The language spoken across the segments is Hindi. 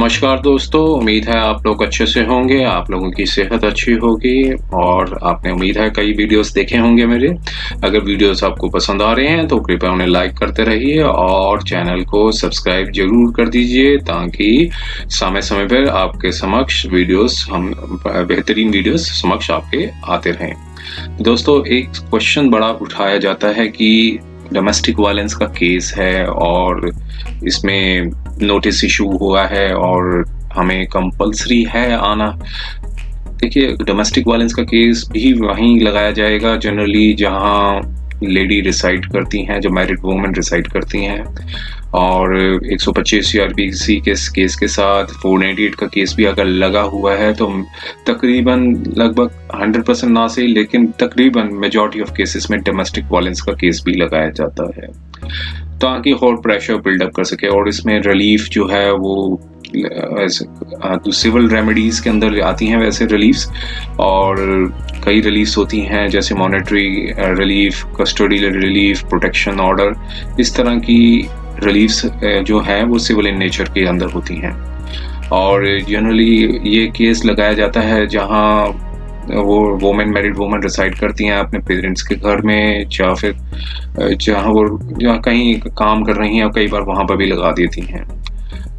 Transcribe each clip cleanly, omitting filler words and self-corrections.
नमस्कार दोस्तों, उम्मीद है आप लोग अच्छे से होंगे, आप लोगों की सेहत अच्छी होगी और आपने उम्मीद है कई वीडियोस देखे होंगे मेरे। अगर वीडियोस आपको पसंद आ रहे हैं तो कृपया उन्हें लाइक करते रहिए और चैनल को सब्सक्राइब ज़रूर कर दीजिए ताकि समय-समय पर आपके समक्ष बेहतरीन वीडियोस समक्ष आपके आते रहें। दोस्तों, एक क्वेश्चन बड़ा उठाया जाता है कि डोमेस्टिक वायलेंस का केस है और इसमें नोटिस इशू हुआ है और हमें कंपल्सरी है आना। देखिए, डोमेस्टिक वायलेंस का केस भी वहीं लगाया जाएगा जनरली जहाँ लेडी रिसाइड करती हैं, जो मैरिड वुमन रिसाइड करती हैं। और 125 सीआरपीसी के केस के साथ 498 का केस भी अगर लगा हुआ है तो तकरीबन लगभग 100% ना सही लेकिन तकरीबन मेजॉरिटी ऑफ केसेस में डोमेस्टिक वायलेंस का केस भी लगाया जाता है ताकि और प्रेशर बिल्डअप कर सके। और इसमें रिलीफ जो है वो सिविल रेमेडीज के अंदर आती हैं वैसे रिलीफ्स, और कई रिलीफ्स होती हैं जैसे monetary relief, custody relief, protection order. इस तरह की रिलीफ्स जो हैं वो सिविल इन नेचर के अंदर होती हैं और जनरली ये केस लगाया जाता है जहां वो मैरिड वुमन रिसाइड करती हैं अपने पेरेंट्स के घर में या फिर जहाँ कहीं काम कर रही हैं और कई बार वहाँ पर भी लगा देती हैं।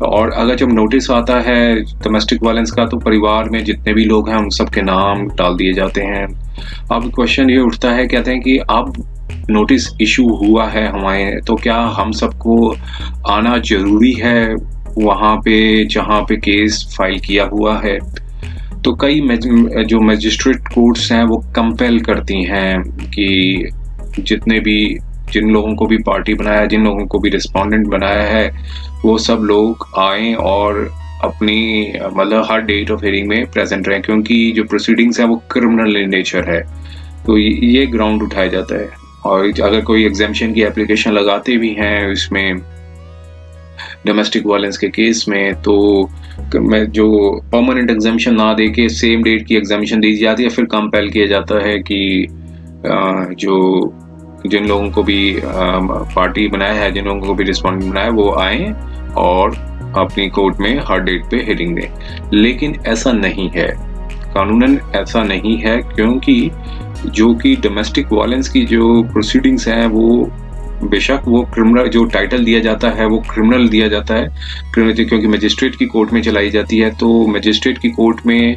और अगर जब नोटिस आता है डोमेस्टिक वायलेंस का तो परिवार में जितने भी लोग हैं उन सबके नाम डाल दिए जाते हैं। अब क्वेश्चन ये उठता है, कहते हैं कि अब नोटिस इशू हुआ है हमारे, तो क्या हम सबको आना जरूरी है वहाँ पे जहाँ पे केस फाइल किया हुआ है? तो कई जो मजिस्ट्रेट कोर्ट्स हैं वो कंपेल करती हैं कि जिन लोगों को भी पार्टी बनाया, जिन लोगों को भी रिस्पोंडेंट बनाया है, वो सब लोग आएं और अपनी हर डेट ऑफ हियरिंग में प्रेजेंट रहें, क्योंकि जो प्रोसीडिंग्स हैं वो क्रिमिनल इन नेचर है। तो ये ग्राउंड उठाया जाता है। और अगर कोई एग्जेम्पशन की एप्लीकेशन लगाते भी हैं इसमें डोमेस्टिक वायलेंस के केस में, तो जो परमानेंट एग्जामिशन ना दे के सेम डेट की एग्जामिशन दी जाती है, फिर कंपेल किया जाता है कि जो जिन लोगों को भी पार्टी बनाया है, जिन लोगों को भी रिस्पोंडेंट बनाया है, वो आए और अपनी कोर्ट में हर डेट पे हियरिंग दें। लेकिन ऐसा नहीं है, कानूनन ऐसा नहीं है, क्योंकि जो कि डोमेस्टिक वायलेंस की जो प्रोसीडिंग्स हैं वो बेशक वो क्रिमिनल जो टाइटल दिया जाता है वो क्रिमिनल दिया जाता है, क्योंकि मजिस्ट्रेट की कोर्ट में चलाई जाती है। तो मजिस्ट्रेट की कोर्ट में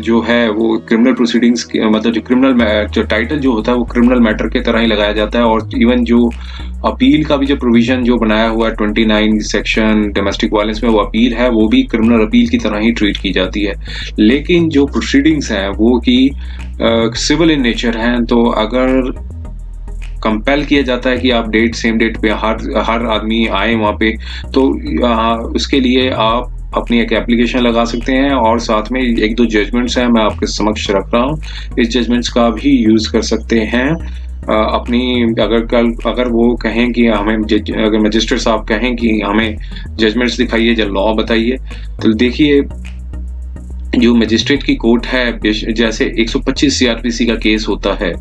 जो है वो क्रिमिनल प्रोसीडिंग्स जो टाइटल जो होता है वो क्रिमिनल मैटर के तरह ही लगाया जाता है। और इवन जो अपील का भी जो प्रोविजन जो बनाया हुआ है 29 सेक्शन डोमेस्टिक वायलेंस में, वो अपील है वो भी क्रिमिनल अपील की तरह ही ट्रीट की जाती है। लेकिन जो प्रोसीडिंग्स हैं वो कि सिविल इन नेचर हैं, तो अगर कंपेल किया जाता है कि आप सेम डेट पे हर आदमी आए वहाँ पे, तो उसके लिए आप अपनी एक एप्लीकेशन लगा सकते हैं और साथ में 1-2 जजमेंट्स हैं मैं आपके समक्ष रख रहा हूँ, इस जजमेंट्स का भी यूज कर सकते हैं। अगर वो कहें कि अगर मजिस्ट्रेट साहब कहें कि हमें जजमेंट्स दिखाइए या लॉ बताइए, तो देखिए जो मजिस्ट्रेट की कोर्ट है, जैसे 125 सीआरपीसी का केस होता है,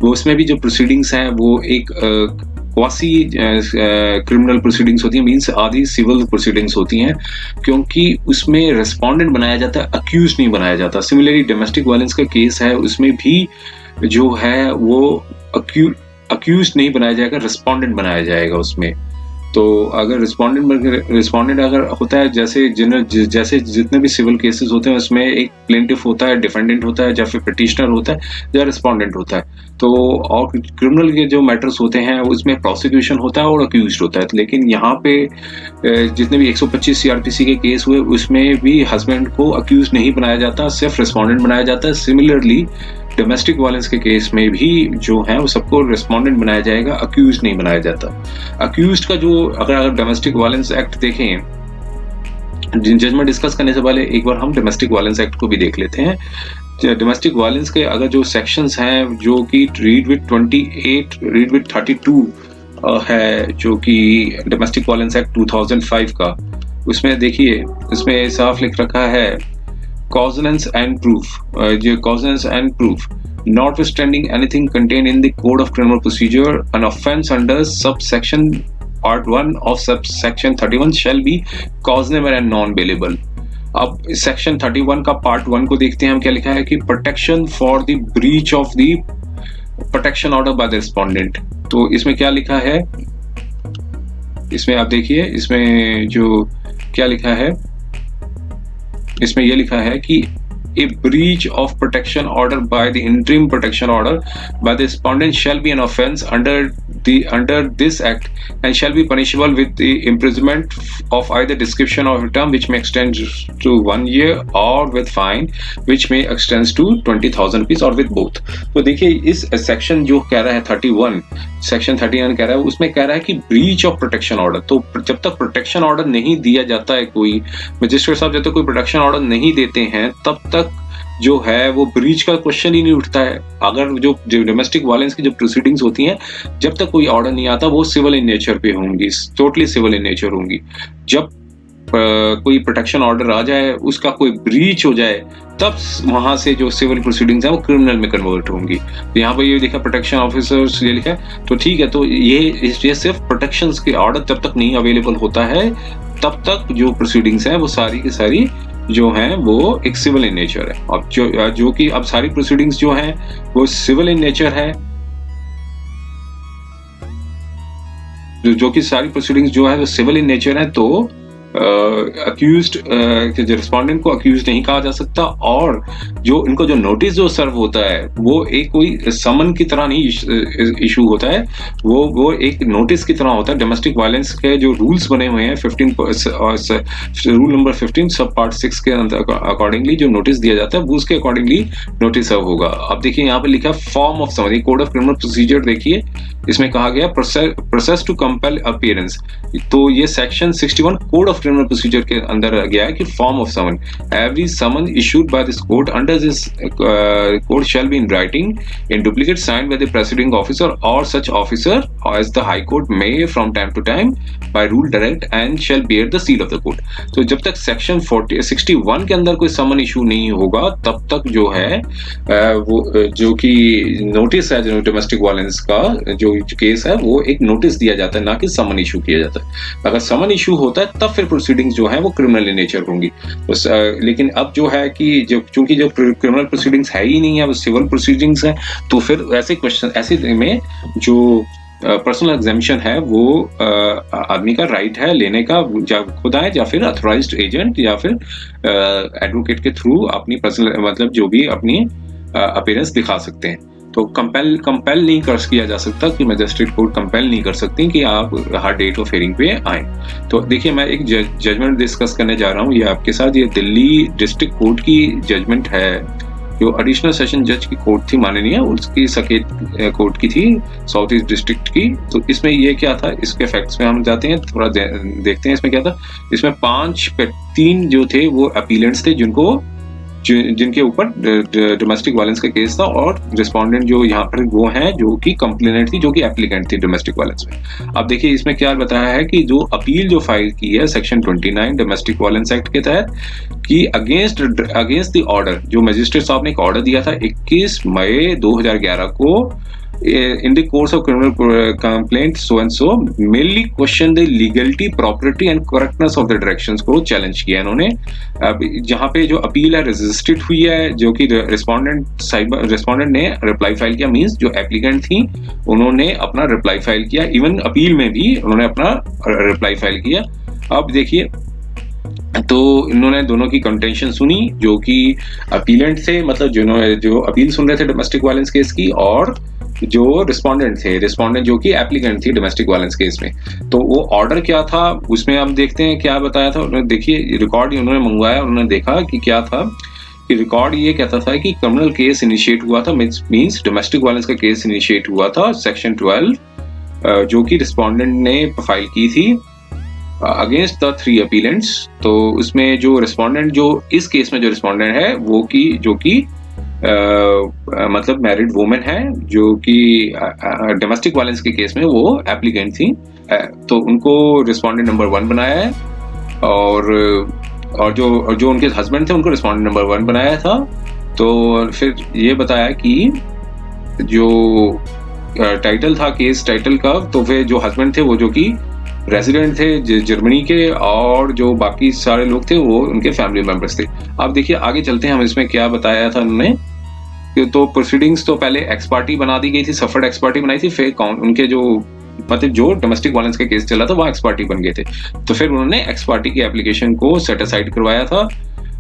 वो उसमें भी जो प्रोसीडिंग्स हैं वो एक क्वासी क्रिमिनल प्रोसीडिंग्स होती हैं, मींस आधी सिविल प्रोसीडिंग्स होती हैं, क्योंकि उसमें रेस्पोंडेंट बनाया जाता है, अक्यूज नहीं बनाया जाता। सिमिलरली डोमेस्टिक वायलेंस का केस है, उसमें भी जो है वो अक्यूज नहीं बनाया जाएगा, रेस्पोंडेंट बनाया जाएगा उसमें। तो अगर रिस्पोंडेंट अगर होता है, जैसे जितने भी सिविल केसेस होते हैं उसमें एक प्लेंटिफ होता है, डिफेंडेंट होता है, या फिर पिटिशनर होता है, या रिस्पोंडेंट होता है। तो और क्रिमिनल के जो मैटर्स होते हैं उसमें प्रोसिक्यूशन होता है और अक्यूज्ड होता है। लेकिन यहाँ पे जितने भी 125 सीआरपीसी के केस हुए उसमें भी हस्बैंड को अक्यूज नहीं बनाया जाता, सिर्फ रिस्पोंडेंट बनाया जाता है। सिमिलरली डोमेस्टिक वायलेंस के केस में भी जो है वो सबको रिस्पोंडेंट बनाया जाएगा, अक्यूज नहीं बनाया जाता। अक्यूज का जो अगर डोमेस्टिक वायलेंस एक्ट देखें, जजमेंट डिस्कस करने से पहले एक बार हम डोमेस्टिक वायलेंस एक्ट को भी देख लेते हैं। डोमेस्टिक वायलेंस के अगर जो सेक्शंस हैं जो कि रीड विद 32 है, जो कि डोमेस्टिक वायलेंस एक्ट 2005 का, उसमें देखिए उसमें साफ लिख रखा है cognizance and proof, cognizance and proof, notwithstanding anything contained in the Code of Criminal Procedure, an offence under subsection part 1 of subsection 31 shall be cognizable and non bailable. अब सेक्शन 31 का पार्ट 1 को देखते हैं हम क्या लिखा है कि protection for the breach of the protection order by the respondent. तो इसमें क्या लिखा है, इसमें आप देखिए, इसमें जो क्या लिखा है, इसमें यह लिखा है कि a breach of protection order by the interim protection order by the respondent shall be an offence under this act and shall be punishable with the imprisonment of either description of term which may extend to 1 year or with fine which may extend to 20,000 rupees or with both। तो देखिए इस सेक्शन जो कह रहा है 31, सेक्शन 31 कह रहा है, उसमें कह रहा है कि ब्रीच ऑफ प्रोटेक्शन ऑर्डर। तो जब तक प्रोटेक्शन ऑर्डर नहीं दिया जाता है, कोई मजिस्ट्रेट साहब जब तक कोई प्रोटेक्शन ऑर्डर नहीं देते हैं तब तक जो है वो ब्रीच का क्वेश्चन ही नहीं उठता है। अगर जो डोमेस्टिक वायलेंस की जो प्रोसीडिंग्स होती हैं, जब तक कोई ऑर्डर नहीं आता वो सिविल इन नेचर पे होंगी, टोटली सिविल इन नेचर होंगी। जब कोई प्रोटेक्शन ऑर्डर आ जाए, उसका कोई ब्रीच हो जाए, तब वहां से जो सिविल प्रोसीडिंग्स है वो क्रिमिनल में कन्वर्ट होंगी। तो यहाँ पर ये लिखा प्रोटेक्शन ऑफिसर्स, ये लिखा है, तो ठीक है। तो ये सिर्फ प्रोटेक्शन के ऑर्डर जब तक नहीं अवेलेबल होता है तब तक जो प्रोसीडिंग्स हैं वो सारी की सारी जो हैं वो एक सिविल इन नेचर है। अब जो कि अब सारी प्रोसीडिंग्स जो हैं वो सिविल इन नेचर है, जो कि सारी प्रोसीडिंग्स जो है वो सिविल इन नेचर है। तो अक्यूज्ड रिस्पोंडेंट को अक्यूज नहीं कहा जा सकता, और जो इनको जो नोटिस जो सर्व होता है वो एक कोई समन की तरह नहीं इशू होता है, वो एक नोटिस की तरह होता है। डोमेस्टिक वायलेंस के जो रूल्स बने हुए हैं 15 रूल नंबर 15 सब पार्ट 6 के अंदर अकॉर्डिंगली जो नोटिस दिया जाता है वो उसके अकॉर्डिंगली नोटिस सर्व होगा। अब देखिए यहाँ पे लिखा है form of summon, code of criminal procedure देखिए, इसमें कहा गया प्रोसेस टू कंपेल अपीयरेंस। तो ये section 61 code of criminal procedure के अंदर गया है कि form of summon, every summon issued by this court under this code shall be in writing in duplicate signed by the presiding officer और such officer as the high court may from time to time by rule direct and shall bear the seal of the court. तो जब तक सेक्शन 61 के अंदर कोई समन इशू नहीं होगा तब तक जो है वो जो कि नोटिस है, जो डोमेस्टिक वायलेंस का जो केस है वो एक नोटिस दिया जाता है, ना कि समन इशू किया जाता है। अगर समन इशू होता है तब फिर प्रोसीडिंग्स जो है वो क्रिमिनल इन नेचर होंगी। लेकिन अब जो है कि चूंकि जो क्रिमिनल प्रोसीडिंग्स है ही नहीं है, वो सिविल प्रोसीडिंग्स है, तो फिर ऐसे क्वेश्चन, ऐसे में जो पर्सनल एग्जामिशन है वो आदमी का राइट है लेने का, खुद आए या फिर अथोराइज्ड एजेंट या फिर एडवोकेट के थ्रू अपनी पर्सनल मतलब जो भी अपनी अपीयरेंस दिखा सकते हैं। तो कंपेल नहीं कर किया जा सकता कि मजिस्ट्रेट कोर्ट कंपेल नहीं कर सकती कि आप हर डेट ऑफ हियरिंग पे आए। तो देखिए मैं एक जजमेंट डिस्कस करने जा रहा हूँ ये आपके साथ। ये दिल्ली डिस्ट्रिक्ट कोर्ट की जजमेंट है, जो एडिशनल सेशन जज की कोर्ट थी माननीय, उसकी सकेत कोर्ट की थी, साउथ ईस्ट डिस्ट्रिक्ट की। तो इसमें ये क्या था, इसके फैक्ट्स में हम जाते हैं, थोड़ा देखते हैं इसमें क्या था। इसमें 3 जो थे वो अपीलेंट्स थे जिनके ऊपर डोमेस्टिक वायलेंस का केस था, और रिस्पोंडेंट जो यहाँ पर वो हैं जो कि कंप्लेनेंट थी, जो कि एप्लीकेंट थी डोमेस्टिक वायलेंस में। अब देखिए इसमें क्या बताया है कि जो अपील जो फाइल की है सेक्शन 29 डोमेस्टिक वायलेंस एक्ट के तहत कि अगेंस्ट द ऑर्डर, जो मजिस्ट्रेट साहब ने एक ऑर्डर दिया था 21 मई 2011 को, in the course of criminal complaint so and so mainly question the legality, propriety and correctness of the directions को चैलेंज किया इन्होंने। जहाँ पे जो अपील है रजिस्टर्ड हुई है, जो कि रिस्पोंडेंट ने रिप्लाई फाइल किया, मींस जो एप्लीकेंट थी उन्होंने अपना रिप्लाई फाइल किया, इवन अपील में भी उन्होंने अपना रिप्लाई फाइल किया। अब देखिए तो इन्होंने दोनों की कंटेंशन सुनी, जो कि अपीलेंट थे, मतलब जो अपील सुन रहे थे डोमेस्टिक वायलेंस केस की, और जो रिस्पोंडेंट थे, रिस्पोंडेंट जो कि एप्लीकेंट थी डोमेस्टिक वायलेंस केस में। तो वो ऑर्डर क्या था उसमें हम देखते हैं क्या बताया था उन्होंने। देखिए रिकॉर्ड उन्होंने मंगवाया, उन्होंने देखा कि क्या था कि रिकॉर्ड ये कहता था कि क्रिमिनल केस इनिशिएट हुआ था, मींस डोमेस्टिक वायलेंस का केस इनिशिएट हुआ था सेक्शन 12 जो कि रिस्पोंडेंट ने फाइल की थी अगेंस्ट द 3 अपीलेंट्स। तो उसमें जो रिस्पोंडेंट, जो इस केस में जो रिस्पोंडेंट है वो कि जो कि मतलब मैरिड वुमेन है, जो कि डोमेस्टिक वायलेंस के केस में वो एप्लीकेंट थी। तो उनको रिस्पोंडेंट नंबर 1 बनाया है, और जो उनके हस्बैंड थे उनको रिस्पोंडेंट नंबर 1 बनाया था। तो फिर ये बताया कि जो टाइटल था केस टाइटल का, तो फिर जो हस्बैंड थे वो जो कि रेजिडेंट थे जर्मनी के, और जो बाकी सारे लोग थे वो उनके फैमिली मेंबर्स थे। अब देखिए आगे चलते हैं हम, इसमें क्या बताया था उन्होंने कि तो प्रोसीडिंग्स तो पहले एक्स पार्टी बना दी गई थी, सफर्ड एक्स पार्टी बनाई थी, फिर उनके जो मतलब जो डोमेस्टिक वायलेंस का केस चला था वहाँ एक्स पार्टी बन गए थे। तो फिर उन्होंने एक्स पार्टी की एप्लीकेशन को सेट असाइड करवाया था,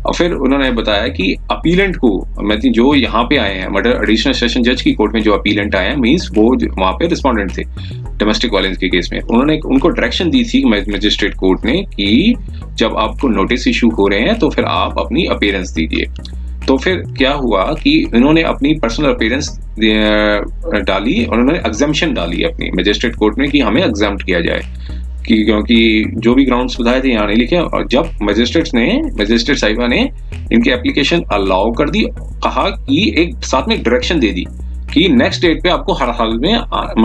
और फिर उन्होंने बताया कि अपीलेंट को, मतलब जो यहाँ पे आए हैं मतलब एडिशनल सेशन जज की कोर्ट में जो अपीलेंट आए हैं, मींस वो वहाँ पे रिस्पोंडेंट थे डोमेस्टिक वायलेंस के केस में, उन्होंने उनको डायरेक्शन दी थी मजिस्ट्रेट कोर्ट ने कि जब आपको नोटिस इशू हो रहे हैं तो फिर आप अपनी अपीयरेंस दीजिए। तो फिर क्या हुआ कि इन्होंने अपनी पर्सनल अपीयरेंस डाली, और उन्होंने एग्जाम्पशन डाली अपनी मजिस्ट्रेट कोर्ट में कि हमें एग्जाम्प्ट किया जाए, कि क्योंकि जो भी ग्राउंड्स बताए थे यहाँ नहीं लिखे। और जब मजिस्ट्रेट साहिबा ने इनकी एप्लीकेशन अलाउ कर दी, कहा कि एक साथ में डायरेक्शन दे दी कि नेक्स्ट डेट पे आपको हर हाल में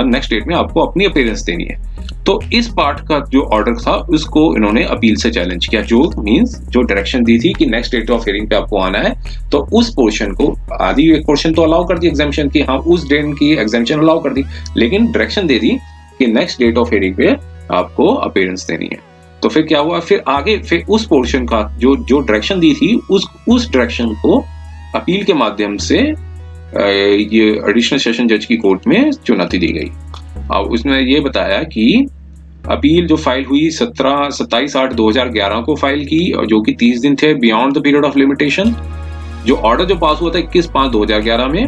नेक्स्ट डेट में आपको अपनी अपीयरेंस देनी है। तो इस पार्ट का जो ऑर्डर था उसको इन्होंने अपील से चैलेंज किया, जो मींस जो डायरेक्शन दी थी कि नेक्स्ट डेट ऑफ हियरिंग पे आपको आना है, तो उस पोर्शन को आधी एक पोर्शन तो अलाउ कर दी एग्जाम्पशन की, हाँ उस डेट की एग्जाम्पशन अलाउ कर दी, लेकिन डायरेक्शन दे दी कि नेक्स्ट डेट ऑफ हियरिंग पे आपको अपीयरेंस देनी है। तो फिर क्या हुआ, फिर आगे फिर उस पोर्शन का जो डायरेक्शन दी थी उस डायरेक्शन को अपील के माध्यम से ये एडिशनल सेशन जज की कोर्ट में चुनौती दी गई। अब उसने ये बताया कि अपील जो फाइल हुई 27/8/2011 को फाइल की, और जो कि 30 दिन थे beyond the period of limitation. जो ऑर्डर जो पास हुआ था 21/5/2011 में,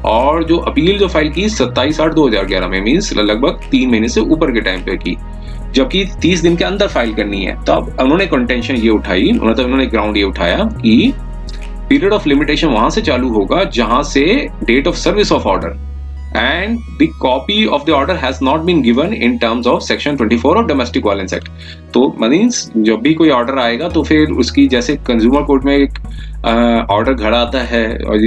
और जो अपील जो फाइल की 27/8/2011 में, मींस लगभग 3 महीने से ऊपर के टाइम पे की, जबकि 30 दिन के अंदर फाइल करनी है। तब उन्होंने कंटेंशन ये उठाई, मतलब उन्होंने ग्राउंड ये उठाया कि पीरियड ऑफ लिमिटेशन वहां से चालू होगा जहां से date of service of order and the copy of the order has not been given in terms of section 24 of domestic violence act. तो मींस जब भी कोई ऑर्डर आएगा तो फिर उसकी, जैसे कंज्यूमर कोर्ट में एक ऑर्डर घर आता है, और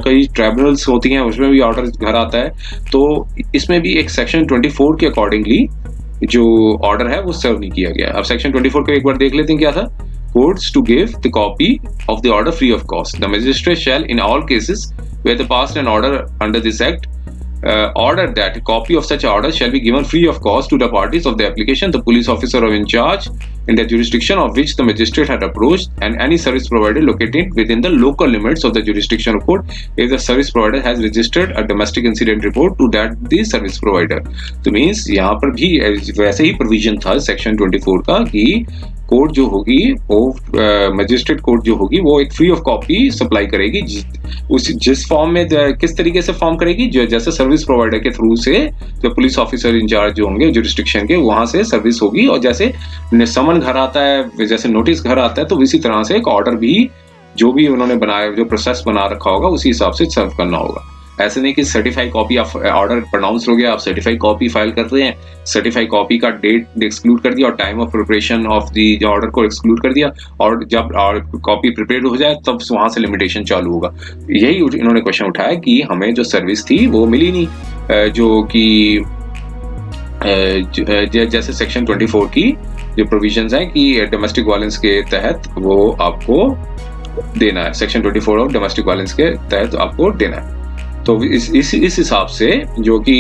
कई ट्राइब्यूनल्स होती हैं उसमें भी ऑर्डर घर आता है, तो इसमें भी एक सेक्शन 24 के अकॉर्डिंगली जो ऑर्डर है वो सर्व नहीं किया गया। अब सेक्शन 24 को एक बार देख लेते हैं क्या था। Courts to give the copy of the order free of cost. The magistrate shall, in all cases where the passed an order under this act, order that a copy of such order shall be given free of cost to the parties of the application, the police officer in charge in the jurisdiction of which the magistrate had approached, and any service provider located within the local limits of the jurisdiction of court, if the service provider has registered a domestic incident report to that the service provider. तो means यहाँ पर भी वैसे ही प्रोविजन था सेक्शन 24 का कि कोर्ट जो होगी वो मजिस्ट्रेट कोर्ट जो होगी वो एक फ्री ऑफ कॉपी सप्लाई करेगी, जिस फॉर्म में किस तरीके से फॉर्म करेगी, जो जैसे सर्विस प्रोवाइडर के थ्रू से जो पुलिस ऑफिसर इंचार्ज जो होंगे जुरिस्डिक्शन के वहां से सर्विस होगी, और जैसे समन घर आता है, जैसे नोटिस घर आता है, तो इसी तरह से एक ऑर्डर भी जो भी उन्होंने बनाया, जो प्रोसेस बना रखा होगा उसी हिसाब से सर्व करना होगा। ऐसे नहीं कि सर्टिफाइड कॉपी आप ऑर्डर प्रोनाउंस हो गया, आप सर्टिफाइड कॉपी फाइल कर रहे हैं, सर्टिफाइड कॉपी का डेट एक्सक्लूड कर दिया और time of preparation of the order को एक्सक्लूड कर दिया, और जब कॉपी प्रिपेयर हो जाए तब वहां से लिमिटेशन चालू होगा। यही इन्होंने क्वेश्चन उठाया कि हमें जो सर्विस थी वो मिली नहीं, जो कि जैसे सेक्शन 24 की जो प्रोविजंस हैं कि डोमेस्टिक वायलेंस के तहत वो आपको देना है, सेक्शन 24 ऑफ डोमेस्टिक वायलेंस के तहत आपको देना है। तो इस हिसाब से जो कि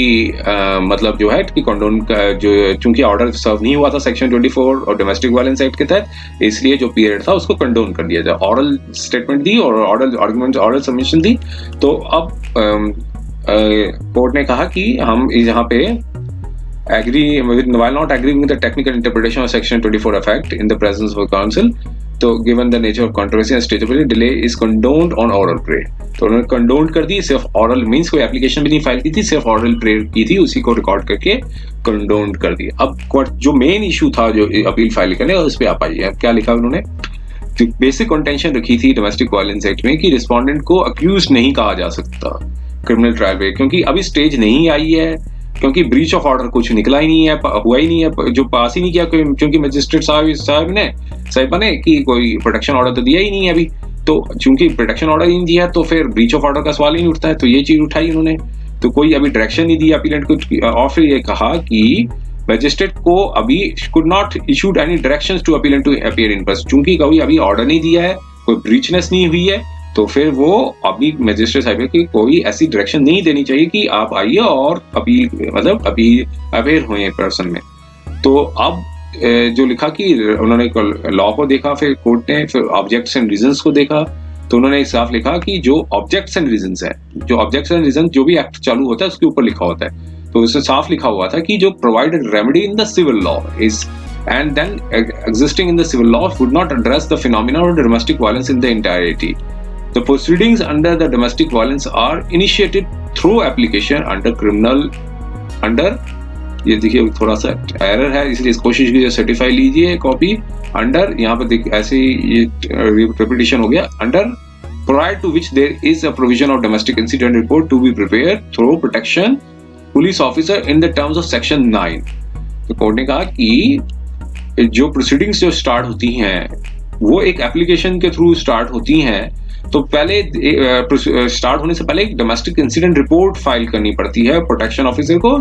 मतलब जो है कि कंडोन का जो, चूंकि ऑर्डर सर्व नहीं हुआ था सेक्शन 24 और डोमेस्टिक वायलेंस एक्ट के तहत, इसलिए जो पीरियड था उसको कंडोन कर दिया जाए। ऑरल स्टेटमेंट दी और ऑरल आर्गुमेंट, ऑरल सबमिशन दी। तो अब कोर्ट ने कहा कि हम यहाँ पे agree while not agreeing with the technical interpretation of section 24 of act in the presence of counsel, तो given the nature of controversy and stageability, delay is condoned on oral prayer। तो उन्होंने कंडोन कर दी, सिर्फ ऑरल मींस कोई एप्लीकेशन भी नहीं फाइल की थी, सिर्फ ऑरल प्रेयर की थी, उसी को रिकॉर्ड करके कंडोन कर दिया। अब जो मेन इशू था जो अपील फाइल करने, उस पर आप आइए, क्या लिखा उन्होंने। जो बेसिक कंटेंशन रखी थी डोमेस्टिक वायलेंस एक्ट में कि रिस्पोंडेंट को अक्यूज नहीं कहा जा सकता क्रिमिनल ट्रायल में, क्योंकि अभी स्टेज नहीं आई है, क्योंकि ब्रीच ऑफ ऑर्डर कुछ निकला ही नहीं है, हुआ ही नहीं है, जो पास ही नहीं किया कोई, क्योंकि मजिस्ट्रेट साहिबा ने कि कोई प्रोटेक्शन ऑर्डर तो दिया ही नहीं है अभी। तो चूंकि प्रोटेक्शन ऑर्डर ही नहीं दिया तो फिर ब्रीच ऑफ ऑर्डर का सवाल ही नहीं उठता है। तो ये चीज उठाई उन्होंने, तो कोई अभी डायरेक्शन नहीं दिया अपीलेंट को, और फिर ये कहा कि मजिस्ट्रेट को अभी could not issued any directions to appellant to appear in person, चूंकि कोई अभी ऑर्डर नहीं दिया है, कोई ब्रीचनेस नहीं हुई है, तो फिर वो अभी मजिस्ट्रेट साहिब की कोई ऐसी डायरेक्शन नहीं देनी चाहिए कि आप आइए और अपील मतलब अपीयर हुए पर्सन में। तो अब जो लिखा कि उन्होंने लॉ को देखा, फिर कोर्ट ने फिर ऑब्जेक्ट्स एंड रीजंस को देखा, तो उन्होंने एक साफ लिखा कि जो ऑब्जेक्ट्स एंड रीजंस है, जो ऑब्जेक्ट्स एंड रीजंस जो भी एक्ट चालू होता है उसके ऊपर लिखा होता है, तो इसमें साफ लिखा हुआ था कि जो provided remedy in the civil law is and then existing in the civil law would not address the phenomena of domestic violence in the entirety. The proceedings under the domestic violence are initiated through application under ये देखिए थोड़ा सा एरर है, इसलिए इस कोशिश कीजिए सर्टिफाई लीजिए कॉपी अंडर, यहाँ पर देखिए ऐसे ये रिपीटिशन हो गया, under prior to which there is a provision of domestic incident report to be prepared through protection police officer in the terms of section 9. तो कोर्ट ने कहा कि जो प्रोसीडिंग्स जो स्टार्ट होती हैं वो एक एप्लीकेशन के थ्रू स्टार्ट होती हैं, तो पहले स्टार्ट होने से पहले एक डोमेस्टिक इंसिडेंट रिपोर्ट फाइल करनी पड़ती है प्रोटेक्शन ऑफिसर को,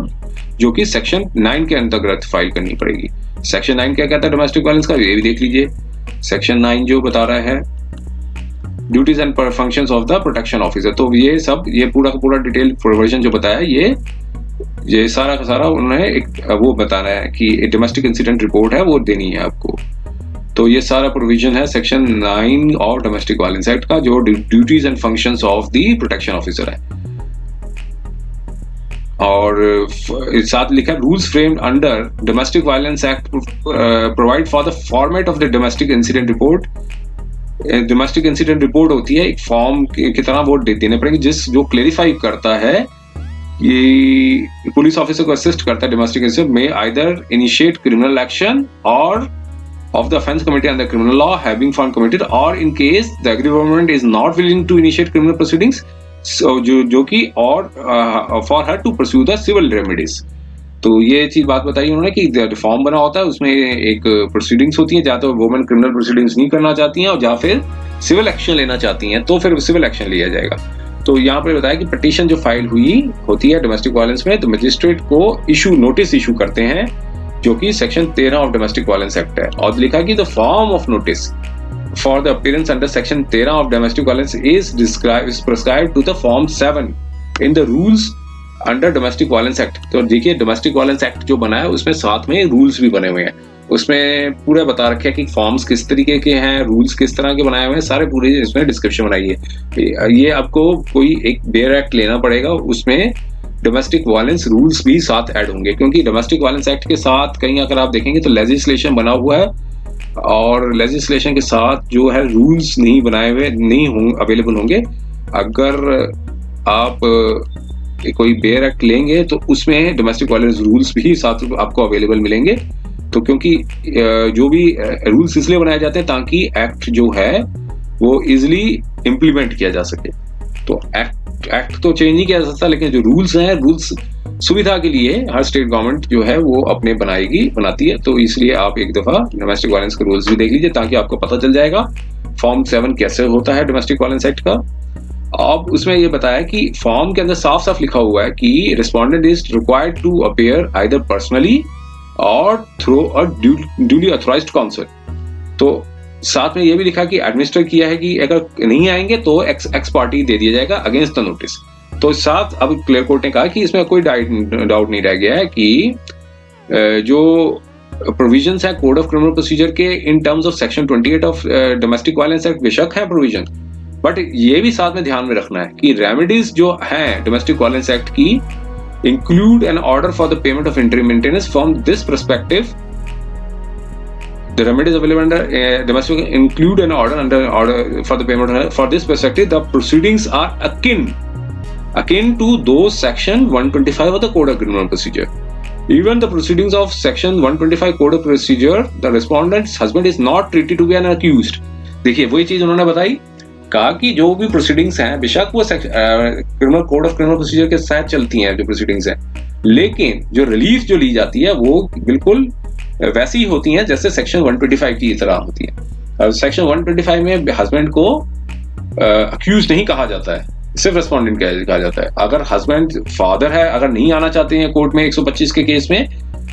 जो कि सेक्शन 9 के अंतर्गत फाइल करनी पड़ेगी। सेक्शन 9 क्या कहता है डोमेस्टिक वायलेंस का, ये भी देख लीजिए। सेक्शन 9 जो बता रहा है duties and functions of the protection officer, तो ये सब ये पूरा का पूरा डिटेल प्रोविजन जो बताया ये सारा का सारा उन्होंने एक वो बताना है कि डोमेस्टिक इंसिडेंट रिपोर्ट है वो देनी है आपको। तो ये सारा प्रोविजन है section 9 of domestic violence act का, जो duties and functions of the protection officer है। और साथ लिखा है rules framed under domestic violence act provide for the format of the domestic incident report. Domestic incident report होती है एक फॉर्म की तरह वो देने पड़ेंगे जो क्लेरिफाई करता है, ये पुलिस ऑफिसर को असिस्ट करता है डोमेस्टिक इंसिडेंट में आइदर इनिशिएट क्रिमिनल एक्शन और of the offence committed under criminal law having found committed, or in case the agreed government is not willing to initiate criminal proceedings, so जो कि और for her to pursue the civil remedies। तो ये चीज बात बताई उन्होंने कि रिफॉर्म बना होता है उसमें एक प्रोसीडिंग्स होती हैं, या तो वुमेन क्रिमिनल प्रोसीडिंग्स नहीं करना चाहती हैं और या फिर सिविल एक्शन लेना चाहती हैं तो फिर सिविल एक्शन लिया जाएगा। तो यहाँ पर बताया कि पिटीशन जो फाइल हुई होती है डोमेस्टिक वायलेंस में, तो मजिस्ट्रेट को नोटिस इशू करते हैं जो कि section 13 of domestic violence act है, और लिखा कि the form of notice for the appearance under section 13 of domestic violence is prescribed to the form 7 in the rules under domestic violence act. तो देखिए डोमेस्टिक वायलेंस एक्ट जो बना है उसमें साथ में रूल्स भी बने हुए हैं, उसमें पूरा बता रखे है कि फॉर्म्स किस तरीके के हैं, रूल्स किस तरह के बनाए हुए हैं, सारे पूरे इसमें डिस्क्रिप्शन बनाई है। ये आपको कोई एक बेयर एक्ट लेना पड़ेगा, उसमें डोमेस्टिक वायलेंस रूल्स भी साथ ऐड होंगे, क्योंकि डोमेस्टिक वायलेंस एक्ट के साथ कहीं अगर आप देखेंगे तो लेजिस्लेशन बना हुआ है और लेजिस्लेशन के साथ जो है रूल्स नहीं बनाए हुए नहीं अवेलेबल होंगे। अगर आप कोई बेयर एक्ट लेंगे तो उसमें डोमेस्टिक वायलेंस रूल्स भी साथ आपको अवेलेबल मिलेंगे। तो क्योंकि जो भी रूल्स इसलिए बनाए जाते हैं ताकि एक्ट जो है वो इजिली इम्प्लीमेंट किया जा सके। तो एक्ट तो चेंज नहीं किया जा सकता, लेकिन जो रूल्स हैं रूल्स सुविधा के लिए हर स्टेट गवर्नमेंट जो है वो अपने बनाती है। तो इसलिए आप एक दफा डोमेस्टिक वायलेंस के रूल्स भी देख लीजिए ताकि आपको पता चल जाएगा फॉर्म 7 कैसे होता है डोमेस्टिक वायलेंस एक्ट का। अब उसमें ये बताया कि फॉर्म के अंदर साफ साफ लिखा हुआ है कि respondent is required to appear either personally or through a duly authorised counsel. तो साथ में ये भी लिखा कि एडमिनिस्टर किया है कि अगर नहीं आएंगे तो एक्स पार्टी दे दिया जाएगा अगेंस्ट द नोटिस। तो साथ अब क्लियर कोर्ट ने कहा कि इसमें कोई डाउट नहीं रह गया है कि जो प्रोविजंस है कोड ऑफ क्रिमिनल प्रोसीजर के इन terms of section 28 of domestic violence act बेशक है प्रोविजन, बट ये भी साथ में ध्यान में रखना है कि रेमेडीज जो हैं डोमेस्टिक वायलेंस एक्ट की include an order for the payment of interim maintenance from this perspective. The remedies available under domestic include an order for the payment. For this perspective, the proceedings are akin to those section 125 of the Code of Criminal Procedure. Even the proceedings of section 125 Code of Procedure, the respondent's husband is not treated to be an accused. देखिए वही चीज उन्होंने बताई, कहा कि जो भी प्रोसीडिंग्स हैं बेशक वो criminal code of criminal procedure के साथ चलती हैं जो प्रोसीडिंग्स हैं, लेकिन जो रिलीफ जो ली जाती है वो बिल्कुल वैसी ही होती हैं जैसे सेक्शन 125 की तरह होती है। सेक्शन 125 में हस्बैंड को अक्यूज नहीं कहा जाता है, सिर्फ रेस्पोंडेंट कहा जाता है। अगर हस्बैंड फादर है, अगर नहीं आना चाहते हैं कोर्ट में 125 के केस में,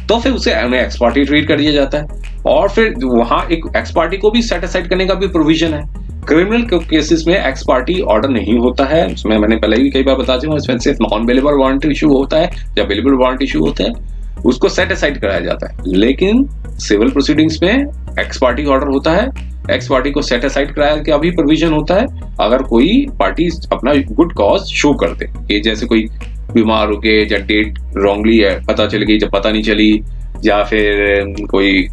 तो फिर उसे एक्स पार्टी ट्रीट कर दिया जाता है, और फिर वहां एक एक्स पार्टी को भी सेट असाइड करने का भी प्रोविजन है। क्रिमिनल केसेस में एक्स पार्टी ऑर्डर नहीं होता है, उसमें मैंने पहले भी कई बार बता चुका हूं, इसमें सिर्फ नॉन बेलेबल वारंट इशू होता है या बेलेबल वारंट इशू होता है। उसको सेट असाइड कराया जाता है। लेकिन सिविल प्रोसीडिंग्स में एक्स पार्टी ऑर्डर होता है, एक्स पार्टी को सेट असाइड कराया के अभी प्रोविजन होता है अगर कोई पार्टी अपना गुड कॉज शो कर दे, कि जैसे कोई बीमार हो गए या डेट रॉन्गली है पता चल गई जब पता नहीं चली, या फिर कोई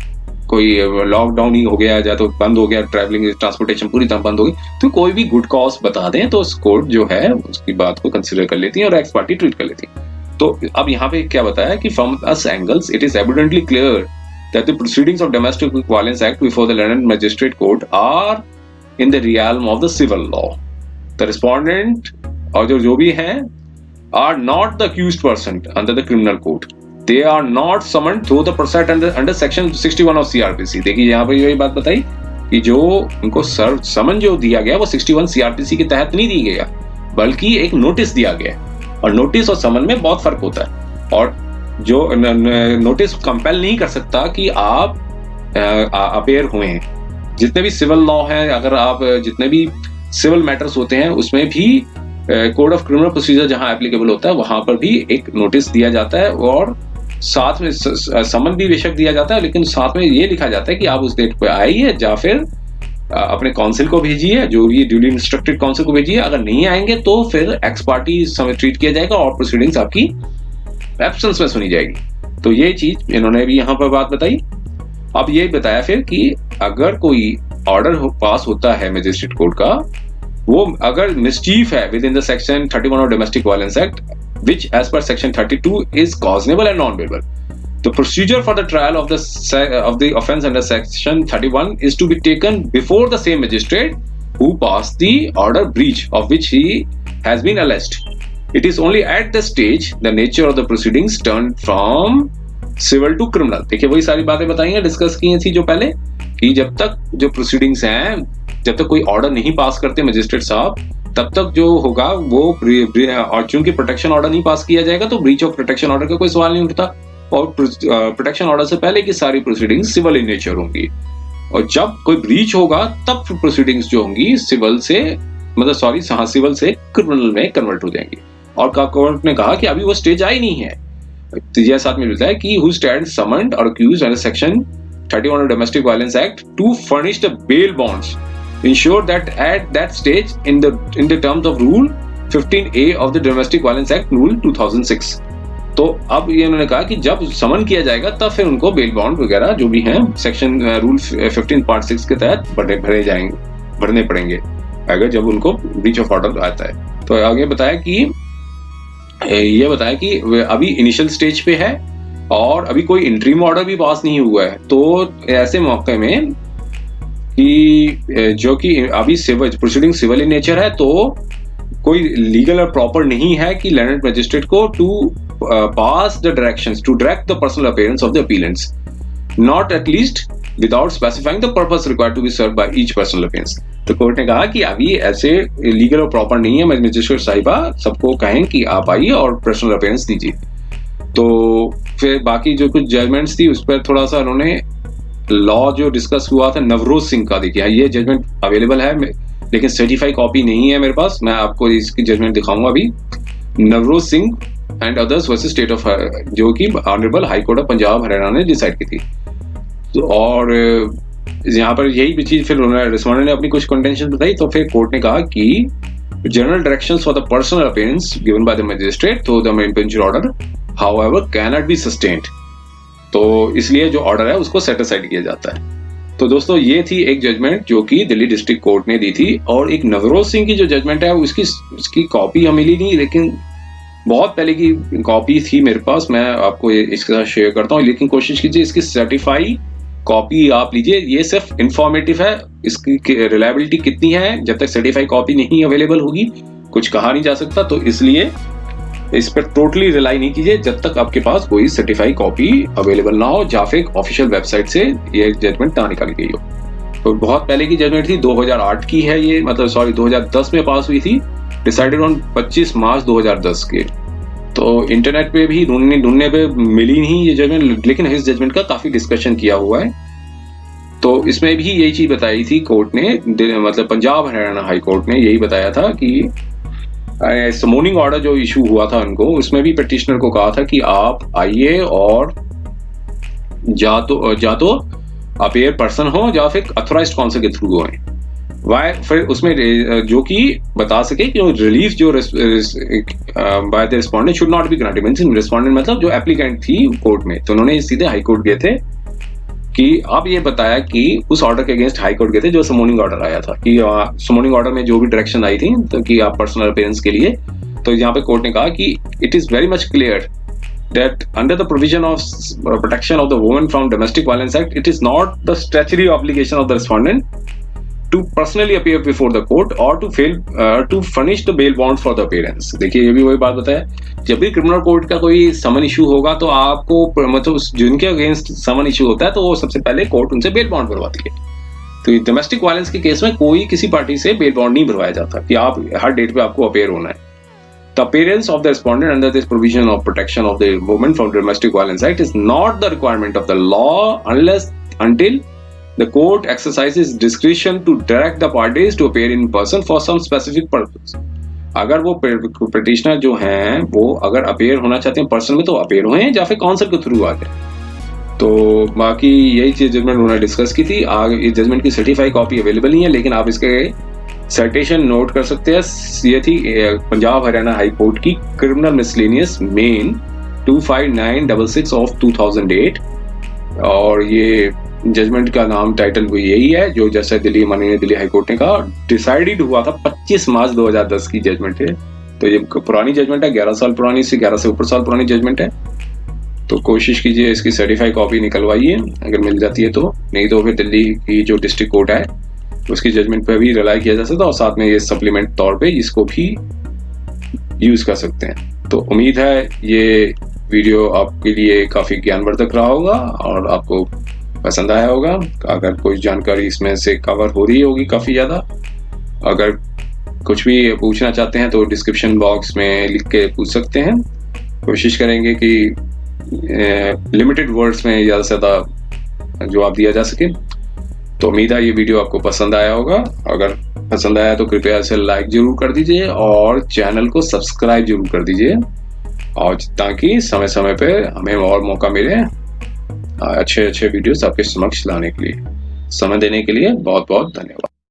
लॉकडाउन ही हो गया या तो बंद हो गया, ट्रैवलिंग ट्रांसपोर्टेशन पूरी तरह बंद हो गई, तो कोई भी गुड कॉज बता दें तो कोर्ट जो है उसकी बात को कंसिडर कर लेती है और एक्स पार्टी ट्रीट कर लेती है। तो अब यहाँ पे क्या बताया कि from us angles it is evidently clear that the proceedings of Domestic Violence Act before the London Magistrate Court are in the realm of the civil law. The respondent और जो भी हैं are not the accused person under the criminal code. They are not summoned through the process under section 61 of CRPC. देखिए यहाँ पर यही बात बताई कि जो उनको समन जो दिया गया वो 61 CRPC के तहत नहीं दिया गया, बल्कि एक नोटिस दिया गया, और नोटिस और समन में बहुत फर्क होता है। और जो नोटिस कंपेल नहीं कर सकता कि आप अपेयर हुए हैं। जितने भी सिविल लॉ हैं, अगर आप जितने भी सिविल मैटर्स होते हैं उसमें भी कोड ऑफ क्रिमिनल प्रोसीजर जहां एप्लीकेबल होता है वहां पर भी एक नोटिस दिया जाता है, और साथ में समन भी बेशक दिया जाता है, लेकिन साथ में ये लिखा जाता है कि आप उस डेट पे आइए या फिर अपने काउंसिल को भेजिए, जो भी ड्यूली इंस्ट्रक्टेड काउंसिल को भेजिए। अगर नहीं आएंगे तो फिर एक्स पार्टी समय ट्रीट किया जाएगा और प्रोसीडिंग्स आपकी एब्सेंस में सुनी जाएगी। तो ये चीज इन्होंने भी यहाँ पर बात बताई। अब ये बताया फिर कि अगर कोई ऑर्डर पास होता है मजिस्ट्रेट कोर्ट का, वो अगर मिसचीफ है with in the section 31 of domestic violence act which as per section 32 is cautionable and non-bailable. The procedure for the trial of the offence under section 31 is to be taken before the same magistrate who passed the order breach of which he has been alleged. It is only at the stage the nature of the proceedings turned from civil to criminal. देखिए वही सारी बातें बताई हैं, डिस्कस की थी जो पहले, कि जब तक जो प्रोसीडिंग्स हैं, जब तक कोई ऑर्डर नहीं पास करते मजिस्ट्रेट साहब, तब तक जो होगा वो, और चूंकि प्रोटेक्शन ऑर्डर नहीं पास किया जाएगा तो ब्रीच ऑफ प्रोटेक्शन ऑर्डर का कोई सवाल नहीं उठता, और प्रोटेक्शन ऑर्डर से पहले की सारी प्रोसीडिंग्स सिविल इन नेचर होंगी, और जब कोई ब्रीच होगा तब प्रोसीडिंग्स जो होंगी सिविल से सिविल से क्रिमिनल में कन्वर्ट हो जाएंगी। और कोर्ट ने कहा कि अभी वो स्टेज आई नहीं है। तो यह साथ में मिलता है कि हु स्टैंड समन्ड और accused under section 31 of domestic violence act to furnish the bail bonds ensure that at that stage in the terms of rule 15A of the Domestic Violence Act rule 2006। तो अब ये उन्होंने कहा कि जब समन किया जाएगा तब फिर उनको बेल बॉन्ड वगैरह जो भी हैं सेक्शन रूल 15 पार्ट 6 के तहत भरने पड़ेंगे अगर जब उनको ब्रीच ऑफ ऑर्डर आता है। तो आगे बताया कि अभी इनिशियल स्टेज पे है और अभी कोई इंटरिम ऑर्डर भी पास नहीं हुआ है, तो ऐसे मौके में कि जो कि अभी civil proceeding civil in nature है, तो कोई लीगल और प्रॉपर नहीं है कि लैंड मजिस्ट्रेट को to pass the directions to direct the personal appearance of the appellants, not at least without specifying the purpose required to be served by each personal appearance. तो कोर्ट ने कहा कि अभी ऐसे लीगल और प्रॉपर नहीं है, मजिस्ट्रेट साहिबा सबको कहें कि आप आइए और पर्सनल अपीयरेंस दीजिए। तो फिर बाकी जो कुछ जजमेंट्स थी उस पर थोड़ा सा उन्होंने लॉ जो डिस्कस हुआ था नवरोज सिंह का, देखिए ये जजमेंट अवेलेबल है लेकिन सर्टिफाइड कॉपी नहीं है मेरे पास, मैं आपको इसकी जजमेंट दिखाऊंगा अभी। Navroz Singh and others versus state of, जो कि honourable high court of Punjab Haryana ने डिसाइड की थी। तो और यहाँ पर यही चीज फिर उन्होंने रिस्पोंडेंट ने अपनी कुछ कंटेंशन बताई, तो फिर कोर्ट ने कहा कि general directions for the personal appearance given by the magistrate through the इम्पेंचर order however can not be sustained, तो इसलिए जो ऑर्डर है उसको सेट असाइड किया जाता है। तो दोस्तों ये थी एक जजमेंट जो कि दिल्ली डिस्ट्रिक्ट कोर्ट ने दी थी, और एक नवरोज सिंह की जो जजमेंट है उसकी कॉपी हमें मिली नहीं, लेकिन बहुत पहले की कॉपी थी मेरे पास, मैं आपको इसके साथ शेयर करता हूँ, लेकिन कोशिश कीजिए इसकी सर्टिफाई कॉपी आप लीजिए। ये सिर्फ इंफॉर्मेटिव है, इसकी रिलायबिलिटी कितनी है जब तक सर्टिफाई कॉपी नहीं अवेलेबल होगी कुछ कहा नहीं जा सकता, तो इसलिए इस पर टोटली रिलाई नहीं कीजिए जब तक आपके पास कोई सर्टिफाइड कॉपी अवेलेबल ना हो या फिर ऑफिशियल वेबसाइट से ये जजमेंट ना निकाली गई हो। तो बहुत पहले की जजमेंट थी, 2008 की है ये, 2010 में पास हुई थी, डिसाइडेड ऑन 25 मार्च 2010 के। तो इंटरनेट पे भी ढूंढने पे मिली नहीं ये जजमेंट, लेकिन इस जजमेंट का काफी डिस्कशन किया हुआ है। तो इसमें भी यही चीज बताई थी कोर्ट ने, पंजाब हरियाणा हाई कोर्ट ने यही बताया था कि समोनिंग ऑर्डर जो इशू हुआ था उनको, उसमें भी पिटिशनर को कहा था कि आप आइए और या तो अपेयर पर्सन हो या फिर अथोराइज्ड काउंसिल के थ्रू होए। वाई फिर उसमें जो कि बता सके कि रिलीफ जो by the respondent should not be granted, means respondent मतलब जो एप्लीकेंट थी कोर्ट में, तो उन्होंने सीधे हाई कोर्ट गए थे कि अब ये बताया कि उस ऑर्डर के अगेंस्ट हाई कोर्ट गए थे जो समोनिंग ऑर्डर आया था, कि समोनिंग ऑर्डर में जो भी डायरेक्शन आई थी तो कि आप पर्सनल अपीयरेंस के लिए, तो यहाँ पे कोर्ट ने कहा कि it is very much clear that under the provision of protection of the Women from Domestic Violence Act, it is not the statutory obligation of the respondent to personally appear before the court or to furnish the bail bond for the appearance। देखिए ये भी वही बात बताया, जब भी क्रिमिनल कोर्ट का कोई समन इशू होगा तो आपको मतलब जिनके अगेंस्ट समन इशू होता है तो वो सबसे पहले कोर्ट उनसे बेल बॉन्ड भरवाती है। तो डोमेस्टिक वायलेंस के केस में कोई किसी पार्टी से बेल बॉन्ड नहीं भरवाया जाता कि आप हर डेट पे आपको अपेयर होना है। The appearance of the respondent under this provision of protection of the women from domestic violence act is not the requirement of the law until the court exercises discretion to direct the parties to appear in person for some specific purpose। अगर वो पिटिशनर जो हैं वो अगर अपेयर होना चाहते हैं पर्सन में तो अपेयर हों या फिर काउंसिल के थ्रू आ जाए। तो बाकी यही चीज जजमेंट उन्होंने डिस्कस की थी। इस जजमेंट की सर्टिफाइड कॉपी अवेलेबल नहीं है, लेकिन आप इसके साइटेशन नोट कर सकते हैं। ये थी पंजाब हरियाणा हाई कोर्ट की क्रिमिनल मिसलेनियस मेन 25966 ऑफ 2008, और ये जजमेंट का नाम टाइटल भी यही है जो जैसे माननीय दिल्ली हाई कोर्ट ने कहा डिसाइडेड हुआ था 25 मार्च 2010 की जजमेंट है। तो ये पुरानी जजमेंट है, 11 साल पुरानी, से 11 से ऊपर साल पुरानी जजमेंट है। तो कोशिश कीजिए इसकी सर्टिफाइड कॉपी निकलवाइए अगर मिल जाती है तो, नहीं तो फिर दिल्ली की जो डिस्ट्रिक्ट कोर्ट है उसकी जजमेंट पे भी रिलाई किया जा सकता है और साथ में ये सप्लीमेंट तौर पे इसको भी यूज कर सकते हैं। तो उम्मीद है ये वीडियो आपके लिए काफी ज्ञानवर्धक रहा होगा और आपको पसंद आया होगा। अगर कोई जानकारी इसमें से कवर हो रही होगी काफी ज्यादा, अगर कुछ भी पूछना चाहते हैं तो डिस्क्रिप्शन बॉक्स में लिख के पूछ सकते हैं। कोशिश करेंगे कि लिमिटेड वर्ड्स में ज्यादा से ज्यादा जवाब दिया जा सके। तो उम्मीद है ये वीडियो आपको पसंद आया होगा। अगर पसंद आया तो कृपया इसे लाइक जरूर कर दीजिए और चैनल को सब्सक्राइब जरूर कर दीजिए, और ताकि समय समय पे हमें और मौका मिले अच्छे वीडियोस आपके समक्ष लाने के लिए। समय देने के लिए बहुत बहुत धन्यवाद।